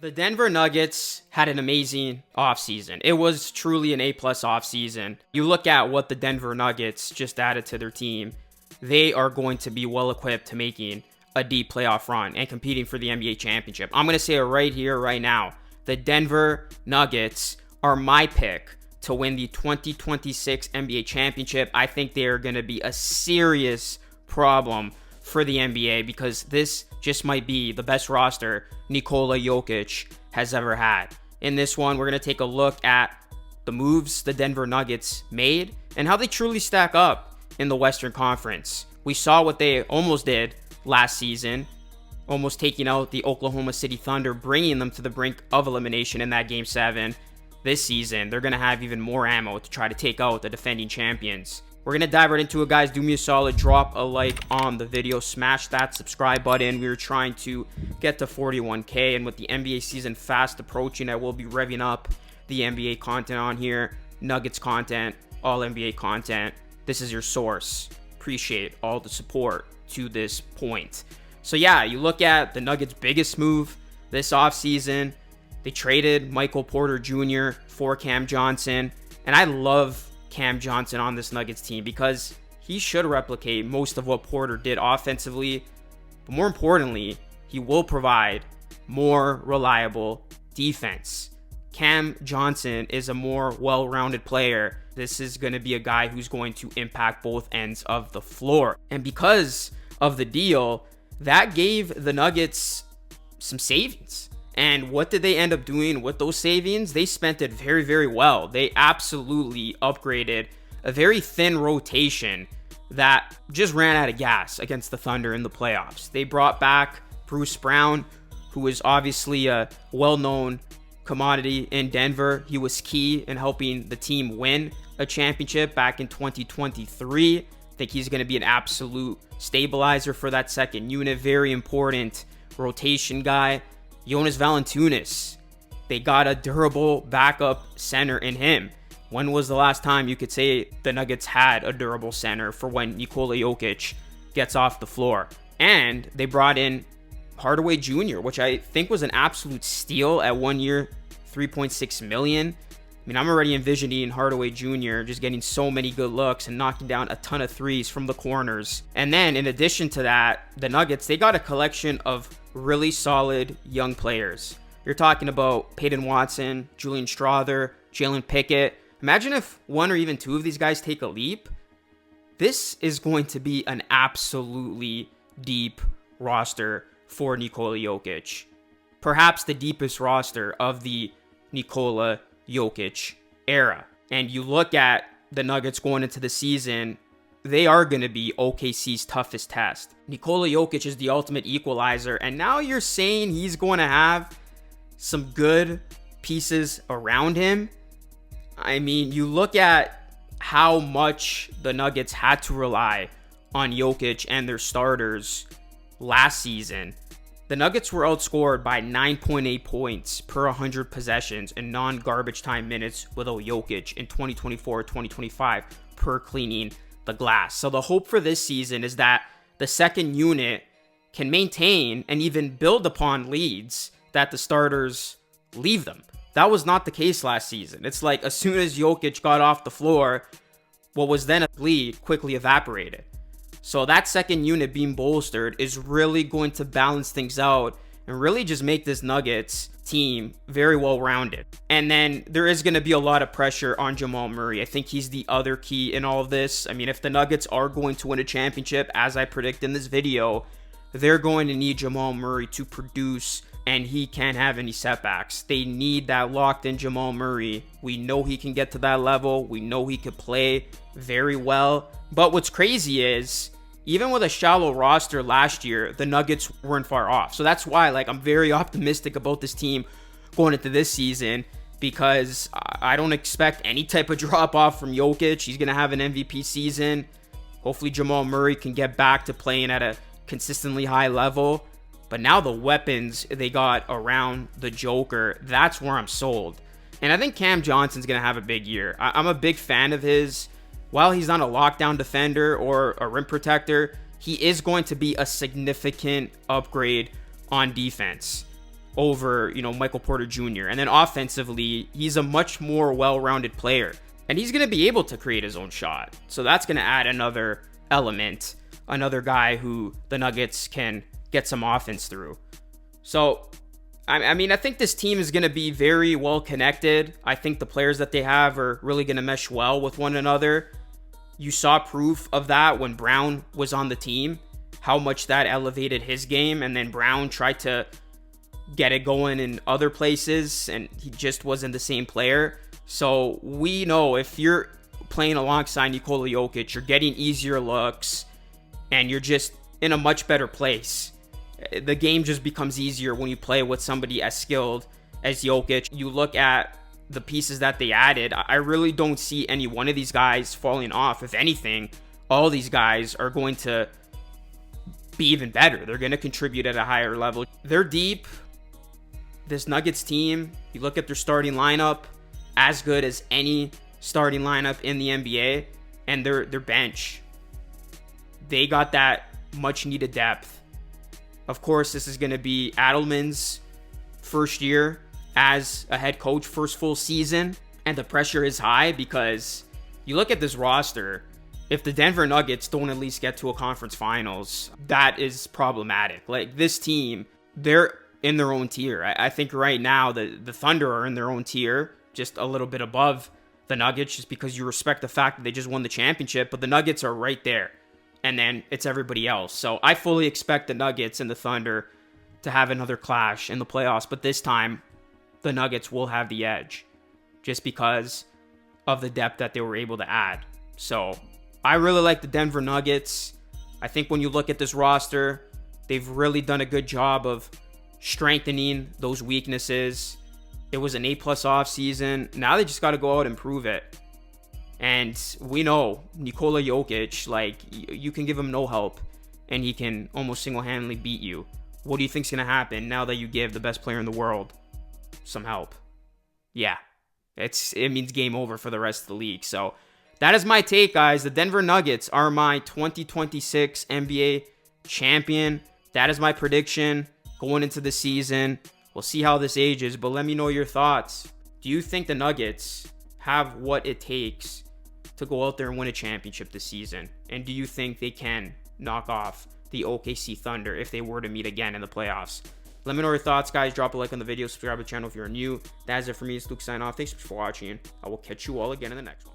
The Denver Nuggets had an amazing offseason. It was truly an A-plus offseason. You look at what the Denver Nuggets just added to their team, they are going to be well equipped to making a deep playoff run and competing for the NBA championship. I'm going to say it right here, right now. The Denver Nuggets are my pick to win the 2026 NBA championship. I think they are going to be a serious problem for the NBA because this just might be the best roster Nikola Jokic has ever had. In this one, we're going to take a look at the moves the Denver Nuggets made and how they truly stack up in the Western Conference. We saw what they almost did last season, almost taking out the Oklahoma City Thunder, bringing them to the brink of elimination in that Game 7. This season, they're going to have even more ammo to try to take out the defending champions. We're going to dive right into it, guys. Do me a solid, drop a like on the video, smash that subscribe button. We are trying to get to 41K, and with the NBA season fast approaching, I will be revving up the NBA content on here, Nuggets content, all NBA content. This is your source. Appreciate all the support to this point. So yeah, you look at the Nuggets' biggest move this offseason. They traded Michael Porter Jr. for Cam Johnson, and I love Cam Johnson on this Nuggets team because he should replicate most of what Porter did offensively, but more importantly, he will provide more reliable defense. Cam Johnson is a more well-rounded player. This is going to be a guy who's going to impact both ends of the floor. And because of the deal, that gave the Nuggets some savings. And what did they end up doing with those savings? They spent it very, very well. They absolutely upgraded a very thin rotation that just ran out of gas against the Thunder in the playoffs. They brought back Bruce Brown, who is obviously a well-known commodity in Denver. He was key in helping the team win a championship back in 2023. I think he's going to be an absolute stabilizer for that second unit. Very important rotation guy. Jonas Valanciunas, they got a durable backup center in him. When was the last time you could say the Nuggets had a durable center for when Nikola Jokic gets off the floor? And they brought in Hardaway Jr., which I think was an absolute steal at 1 year, $3.6 million. I mean, I'm already envisioning Hardaway Jr. just getting so many good looks and knocking down a ton of threes from the corners. And then in addition to that, the Nuggets, they got a collection of really solid young players. You're talking about Peyton Watson, Julian Strawther, Jalen Pickett. Imagine if one or even two of these guys take a leap. This is going to be an absolutely deep roster for Nikola Jokic. Perhaps the deepest roster of the Nikola Jokic era. And you look at the Nuggets going into the season, they are going to be OKC's toughest test. Nikola Jokic is the ultimate equalizer, and now you're saying he's going to have some good pieces around him. I mean, you look at how much the Nuggets had to rely on Jokic and their starters last season. The Nuggets were outscored by 9.8 points per 100 possessions in non-garbage time minutes without Jokic in 2024-2025 per cleaning the glass. So the hope for this season is that the second unit can maintain and even build upon leads that the starters leave them. That was not the case last season. It's like as soon as Jokic got off the floor, what was then a lead quickly evaporated. So that second unit being bolstered is really going to balance things out and really just make this Nuggets team very well-rounded. And then there is going to be a lot of pressure on Jamal Murray. I think he's the other key in all of this. I mean, if the Nuggets are going to win a championship, as I predict in this video, they're going to need Jamal Murray to produce, and he can't have any setbacks. They need that locked-in Jamal Murray. We know he can get to that level. We know he could play very well. But what's crazy is, even with a shallow roster last year, the Nuggets weren't far off. So that's why, I'm very optimistic about this team going into this season because I don't expect any type of drop-off from Jokic. He's going to have an MVP season. Hopefully Jamal Murray can get back to playing at a consistently high level. But now the weapons they got around the Joker, that's where I'm sold. And I think Cam Johnson's going to have a big year. I'm a big fan of his. While he's not a lockdown defender or a rim protector, he is going to be a significant upgrade on defense. over, Michael Porter Jr. And then offensively, he's a much more well-rounded player. And he's going to be able to create his own shot. So that's going to add another element, another guy who the Nuggets can get some offense through. So, I think this team is going to be very well connected. I think the players that they have are really going to mesh well with one another. You saw proof of that when Brown was on the team, how much that elevated his game. And then Brown tried to get it going in other places, and he just wasn't the same player. So we know if you're playing alongside Nikola Jokic, you're getting easier looks, and you're just in a much better place. The game just becomes easier when you play with somebody as skilled as Jokic. You look at the pieces that they added, I really don't see any one of these guys falling off. If anything, all these guys are going to be even better. They're going to contribute at a higher level. They're deep. This Nuggets team, you look at their starting lineup, as good as any starting lineup in the NBA, and their bench. They got that much needed depth. Of course, this is going to be Adelman's first year as a head coach, first full season, and the pressure is high because you look at this roster, if the Denver Nuggets don't at least get to a conference finals, that is problematic. Like, this team, they're in their own tier. I think right now the Thunder are in their own tier, just a little bit above the Nuggets, just because you respect the fact that they just won the championship, but the Nuggets are right there. And then it's everybody else. So I fully expect the Nuggets and the Thunder to have another clash in the playoffs, but this time the Nuggets will have the edge just because of the depth that they were able to add. So I really like the Denver Nuggets. I think when you look at this roster, they've really done a good job of strengthening those weaknesses. It was an A+ offseason. Now they just got to go out and prove it. And we know Nikola Jokic, like, you can give him no help and he can almost single-handedly beat you. What do you think's going to happen now that you give the best player in the world some help? Yeah, it means game over for the rest of the league. So that is my take, guys. The Denver Nuggets are my 2026 NBA champion. That is my prediction going into the season. We'll see how this ages, but let me know your thoughts. Do you think the Nuggets have what it takes to go out there and win a championship this season? And do you think they can knock off the OKC Thunder if they were to meet again in the playoffs? Let me know your thoughts, guys. Drop a like on the video, subscribe to the channel if you're new. That is it for me. It's Luke signing off. Thanks for watching. I will catch you all again in the next one.